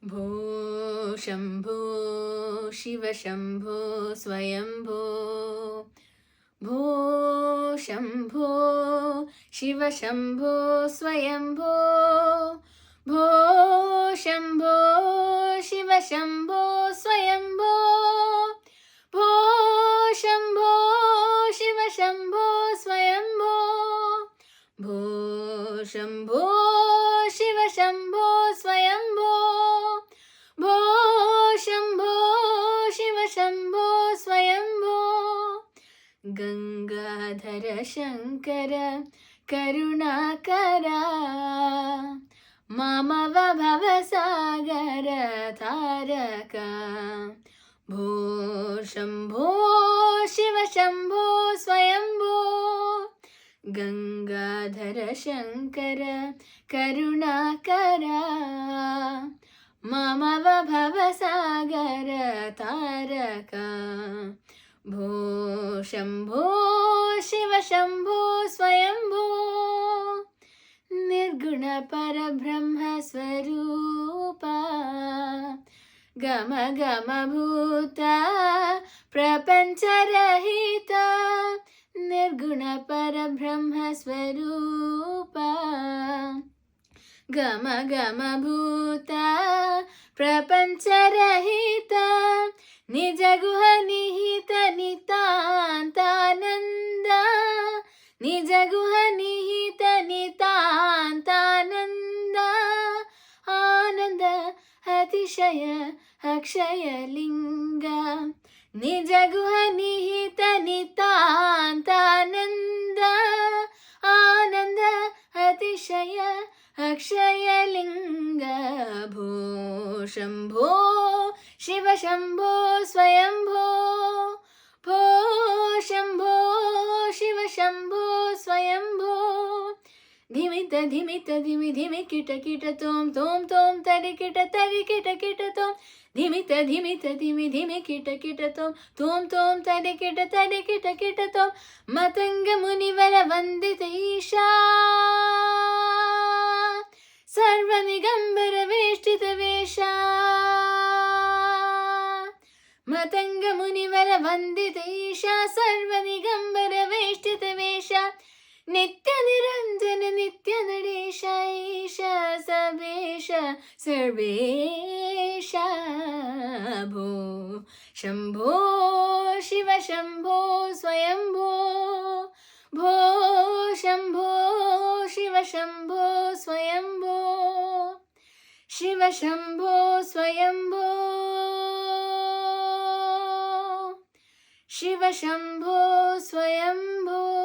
भो शम्भो शिव शम्भो स्वयम्भो भो शम्भो शिव शम्भो स्वयम्भो भो शम्भो शिव शम्भो स्वयम्भो भो शम्भो शिव शम्भो स्वयम्भो भो शम्भो शिव शम्भो स्वयम्भो भो शम्भो शिव शम्भो स्वयम्भो गंगाधर शंकर करुणाकरा मामव भवसागर तारका भो शम्भो शिव शम्भो स्वयम्भो गंगाधर शंकर करुणाकरा मामव भवसागर तारका भो शम्भो शिव शम्भो स्वयम्भो निर्गुण परब्रह्म स्वरूपा गम गम भूता प्रपंचरहिता निर्गुण परब्रह्म स्वरूपा गम गम भूता प्रपंचरहिता निज गुह निहित नितान्तानंद निज गुह निहित नितान्तानंद आनंद अतिशय अक्षय लिंग निज गुह निहित नितान्तानंद आनंद अतिशय अक्षय लिंग भो शम्भो शिव शम्भो स्वयम्भो भो शम्भो शिव शम्भो स्वयम्भो धिमित धिमित धिमि धिमि किट किट तोम तोम तोम तरि किट किट तोम धिमित धिमित धिमि धिमि किट तोम तोम तोम तरि किट तोम मतंग मुनिवर वंदित ईशा सर्वनिगंबर वेष्टित वेशा मतंग मुनिवर वंदित ईशा सर्वनिगंबर वेष्टित वेशा नित्य निरंजन नित्य नरेश ईश सबेश सर्वेश भो शम्भो शिव शम्भो स्वयम्भो भो शम्भो शिव शम्भो स्वयम्भो शिव शम्भो स्वयम्भो शिव शम्भो स्वयम्भो